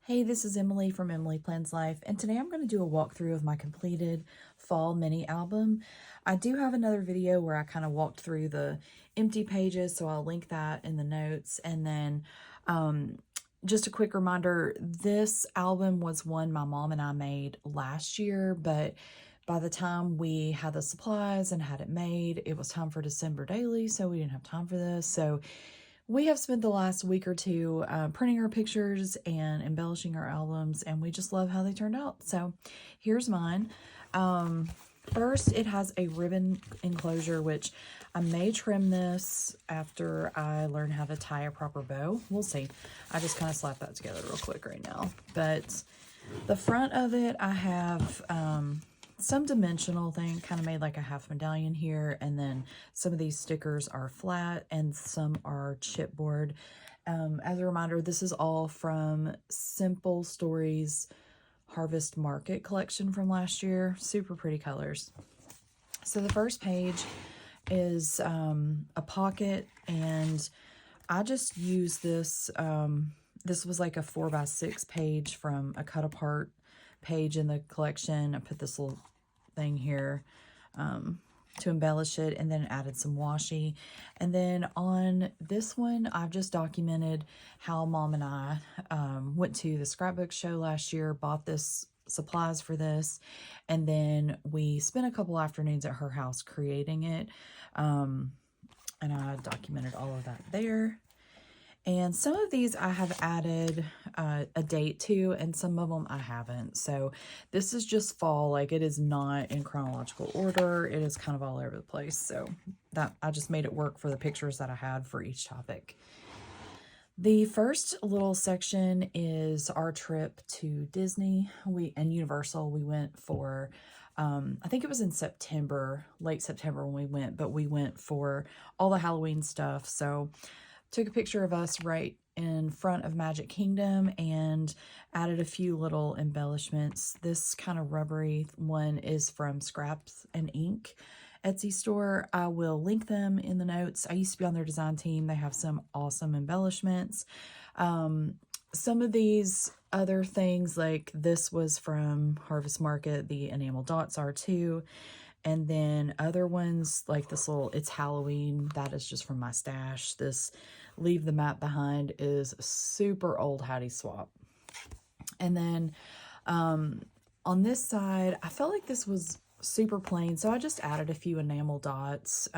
Hey, this is Emily from Emily Plans Life, and today I'm going to do a walkthrough of my completed fall mini album. I do have another video where I kind of walked through the empty pages, so I'll link that in the notes. And then just a quick reminder, this album was one my mom and I made last year, but by the time we had the supplies and had it made, it was time for December daily, so we didn't have time for this. So we have spent the last week or two printing our pictures and embellishing our albums, and we just love how they turned out. So here's mine. First, it has a ribbon enclosure, which I may trim this after I learn how to tie a proper bow. We'll see. I just kind of slapped that together real quick right now. But the front of it, I have some dimensional thing, kind of made like a half medallion here, and then some of these stickers are flat and some are chipboard. As a reminder, this is all from Simple Stories Harvest Market collection from last year. Super pretty colors. So the first page is a pocket, and I just used this. This was like a 4x6 page from a cut apart page in the collection. I put this little thing here to embellish it, and then added some washi. And then on this one, I've just documented how Mom and I went to the scrapbook show last year, bought this supplies for this, and then we spent a couple afternoons at her house creating it. And I documented all of that there. And some of these I have added a date to, and some of them I haven't. So this is just fall. Like, it is not in chronological order. It is kind of all over the place. So that I just made it work for the pictures that I had for each topic. The first little section is our trip to Disney and Universal. We went for, I think it was in September, late September when we went, but we went for all the Halloween stuff. So took a picture of us right in front of Magic Kingdom and added a few little embellishments. This kind of rubbery one is from Scraps and Ink Etsy store. I will link them in the notes. I used to be on their design team. They have some awesome embellishments. Some of these other things, like this was from Harvest Market. The enamel dots are too. And then other ones like this little, it's Halloween, that is just from my stash. This Leave the Map Behind is super old Hattie Swap. And then on this side, I felt like this was super plain, so I just added a few enamel dots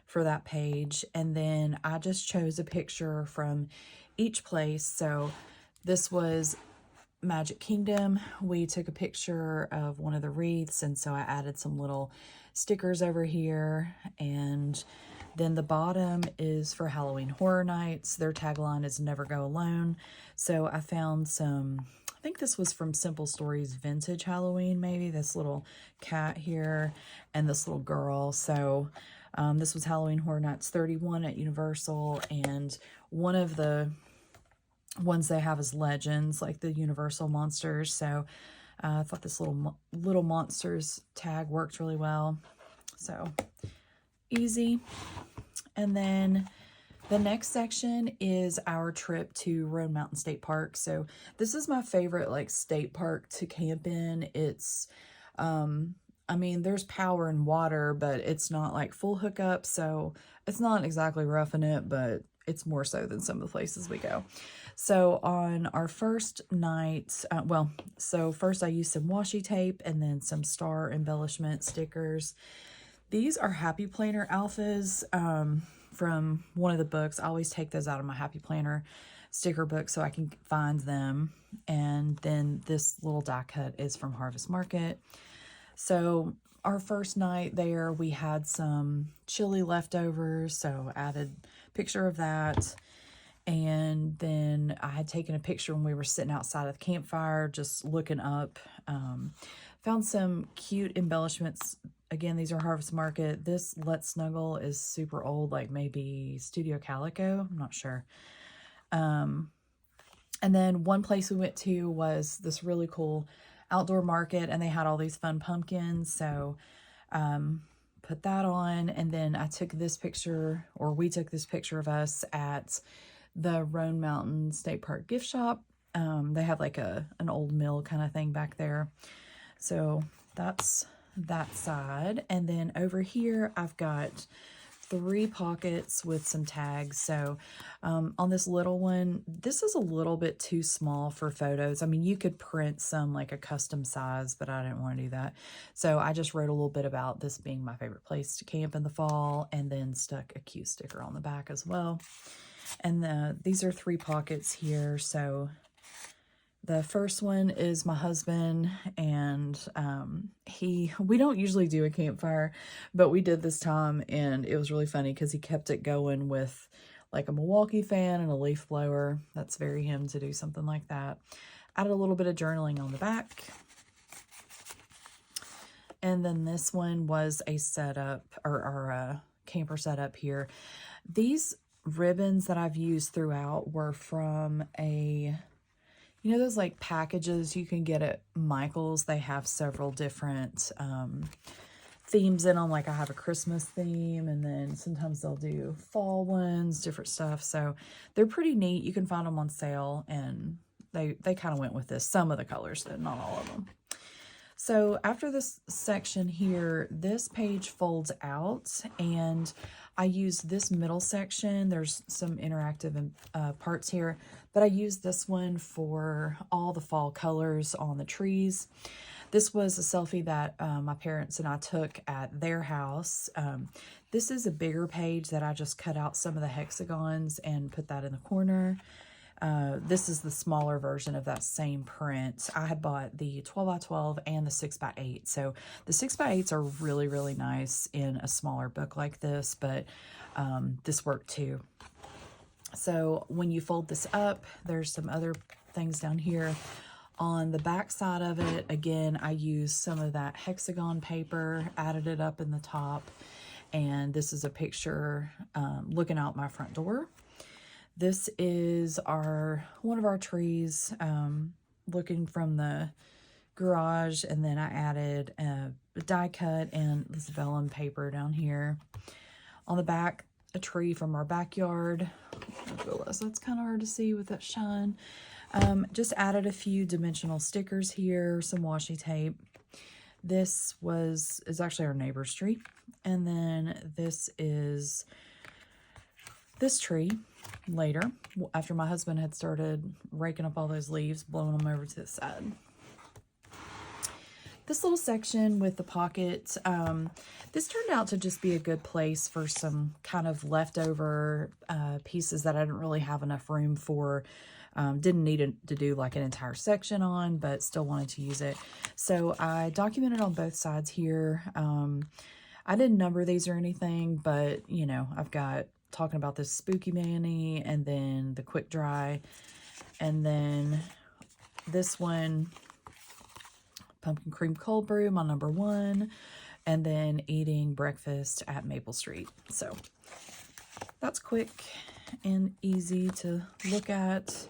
for that page. And then I just chose a picture from each place. So this was Magic Kingdom. We took a picture of one of the wreaths, and so I added some little stickers over here. And then the bottom is for Halloween Horror Nights. Their tagline is Never Go Alone. So I found some, I think this was from Simple Stories Vintage Halloween, maybe, this little cat here and this little girl. So this was Halloween Horror Nights 31 at Universal, and one of the ones they have is Legends, like the Universal monsters. So I thought this little monsters tag worked really well. So easy. And then the next section is our trip to Roan Mountain State Park. So this is my favorite like state park to camp in. It's I mean, there's power and water, but it's not like full hookup, so it's not exactly roughing it, but it's more so than some of the places we go. So on our first night, so first I used some washi tape and then some star embellishment stickers. These are Happy Planner alphas from one of the books. I always take those out of my Happy Planner sticker book so I can find them. And then this little die cut is from Harvest Market. So our first night there, we had some chili leftovers, so added a picture of that. And then I had taken a picture when we were sitting outside of the campfire, just looking up. Found some cute embellishments. Again, these are Harvest Market. This Let's Snuggle is super old, like maybe Studio Calico. I'm not sure. And then one place we went to was this really cool outdoor market, and they had all these fun pumpkins. So put that on. And then I took this picture, or we took this picture of us at the Roan Mountain State Park gift shop. They have like an old mill kind of thing back there. So that's that side. And then over here, I've got 3 pockets with some tags. So on this little one, this is a little bit too small for photos. I mean, you could print some like a custom size, but I didn't want to do that. So I just wrote a little bit about this being my favorite place to camp in the fall, and then stuck a cute sticker on the back as well. And these are 3 pockets here. So the first one is my husband, and we don't usually do a campfire, but we did this time, and it was really funny because he kept it going with like a Milwaukee fan and a leaf blower. That's very him to do something like that. Added a little bit of journaling on the back. And then this one was a setup, or a camper setup here. These ribbons that I've used throughout were from you know those like packages you can get at Michael's? They have several different themes in them. Like I have a Christmas theme, and then sometimes they'll do fall ones, different stuff. So they're pretty neat. You can find them on sale, and they kind of went with this. Some of the colors, though, not all of them. So after this section here, this page folds out, and I use this middle section. There's some interactive parts here, but I use this one for all the fall colors on the trees. This was a selfie that my parents and I took at their house. This is a bigger page that I just cut out some of the hexagons and put that in the corner. This is the smaller version of that same print. I had bought the 12x12 and the 6x8. So the 6x8s are really, really nice in a smaller book like this, but this worked too. So when you fold this up, there's some other things down here. On the back side of it, again, I used some of that hexagon paper, added it up in the top, and this is a picture looking out my front door. This is one of our trees looking from the garage, and then I added a die cut and this vellum paper down here. On the back, a tree from our backyard. I realize that's kind of hard to see with that shine. Just added a few dimensional stickers here, some washi tape. This is actually our neighbor's tree. And then this is this tree later, after my husband had started raking up all those leaves, blowing them over to the side. This little section with the pockets, this turned out to just be a good place for some kind of leftover pieces that I didn't really have enough room for. Didn't need to do like an entire section on, but still wanted to use it. So I documented on both sides here. I didn't number these or anything, but you know, I've got talking about this Spooky Manny, and then the quick dry, and then this one, pumpkin cream cold brew, my number 1, and then eating breakfast at Maple Street. So that's quick and easy to look at.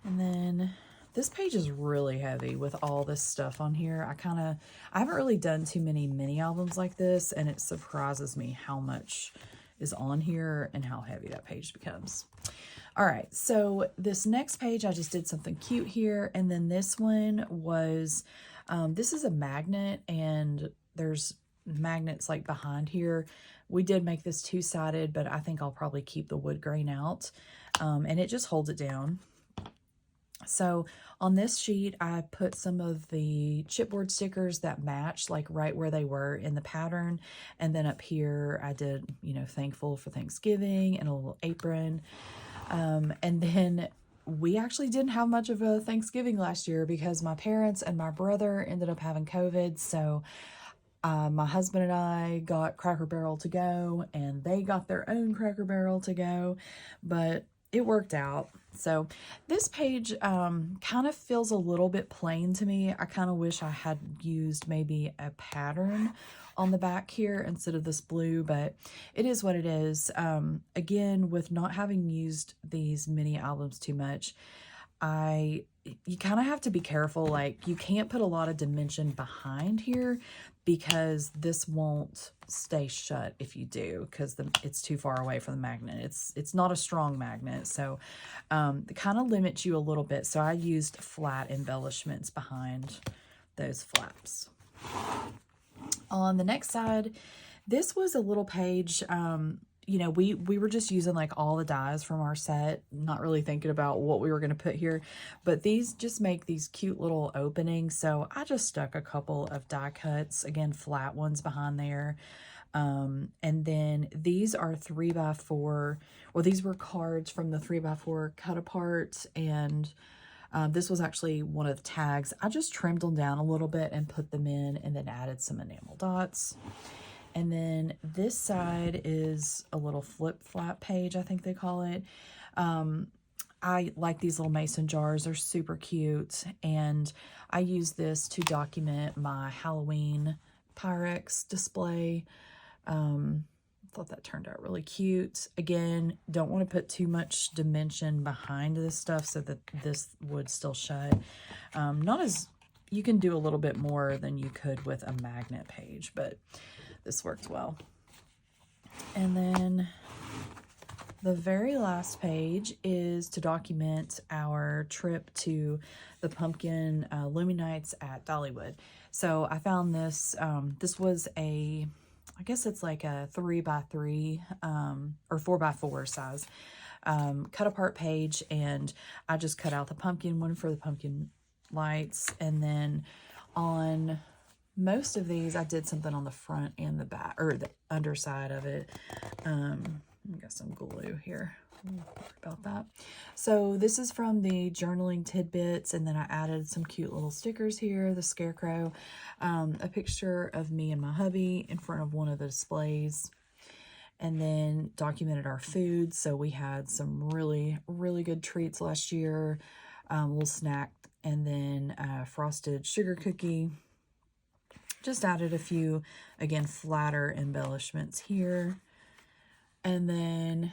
And then this page is really heavy with all this stuff on here. I haven't really done too many mini albums like this, and it surprises me how much is on here and how heavy that page becomes. All right, so this next page, I just did something cute here. And then this one was, this is a magnet, and there's magnets like behind here. We did make this 2-sided, but I think I'll probably keep the wood grain out. And it just holds it down. So on this sheet, I put some of the chipboard stickers that match, like right where they were in the pattern. And then up here, I did, you know, thankful for Thanksgiving and a little apron. And then we actually didn't have much of a Thanksgiving last year because my parents and my brother ended up having COVID. So my husband and I got Cracker Barrel to go, and they got their own Cracker Barrel to go, but it worked out. So this page kind of feels a little bit plain to me. I kind of wish I had used maybe a pattern on the back here instead of this blue, but it is what it is. Again, with not having used these mini albums too much, you kind of have to be careful. Like, you can't put a lot of dimension behind here because this won't stay shut if you do, because it's too far away from the magnet. It's not a strong magnet, so it kind of limits you a little bit. So I used flat embellishments behind those flaps. On the next side, this was a little page. You know, we were just using like all the dies from our set, not really thinking about what we were going to put here, but these just make these cute little openings. So I just stuck a couple of die cuts, again, flat ones behind there. And then these are 3x4. Well, these were cards from the 3x4 cut apart, and this was actually one of the tags. I just trimmed them down a little bit and put them in, and then added some enamel dots. And then this side is a little flip flap page, I think they call it. I like these little mason jars. They're super cute. And I use this to document my Halloween Pyrex display. Thought that turned out really cute. Again, don't want to put too much dimension behind this stuff so that this would still shut. You can do a little bit more than you could with a magnet page, but this worked well. And then the very last page is to document our trip to the pumpkin Lumiниtes at Dollywood. So I found this, this was I guess it's like a 3x3 or 4x4 size cut apart page, and I just cut out the pumpkin one for the pumpkin lights, and then on most of these, I did something on the front and the back, or the underside of it. I got some glue here. Sorry about that. So this is from the Journaling Tidbits, and then I added some cute little stickers here, the scarecrow, a picture of me and my hubby in front of one of the displays, and then documented our food. So we had some really, really good treats last year, little snack, and then frosted sugar cookie. Just added a few, again, flatter embellishments here. And then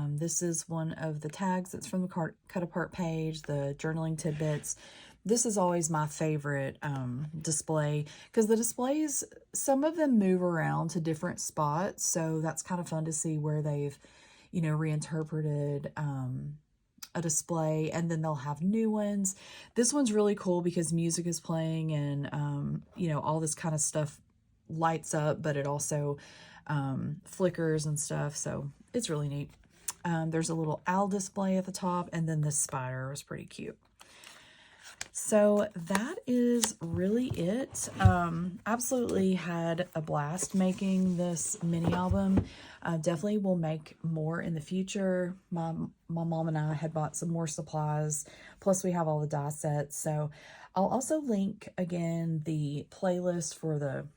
this is one of the tags that's from the cut apart page, the Journaling Tidbits. This is always my favorite display, because the displays, some of them move around to different spots. So that's kind of fun to see where they've, you know, reinterpreted a display, and then they'll have new ones. This one's really cool because music is playing, and you know, all this kind of stuff lights up, but it also flickers and stuff, so it's really neat. There's a little owl display at the top, and then this spider was pretty cute. So that is really it. Absolutely had a blast making this mini album. Definitely will make more in the future. My mom and I had bought some more supplies, plus we have all the die sets. So I'll also link again the playlist for the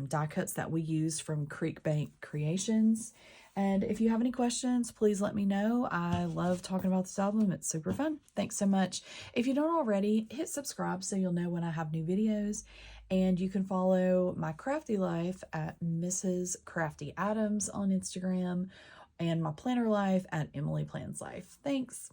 die cuts that we used from Creekbank Creations. And if you have any questions, please let me know. I love talking about this album. It's super fun. Thanks so much. If you don't already, hit subscribe so you'll know when I have new videos. And you can follow my crafty life at Mrs. Crafty Adams on Instagram, and my planner life at Emily Plans Life. Thanks.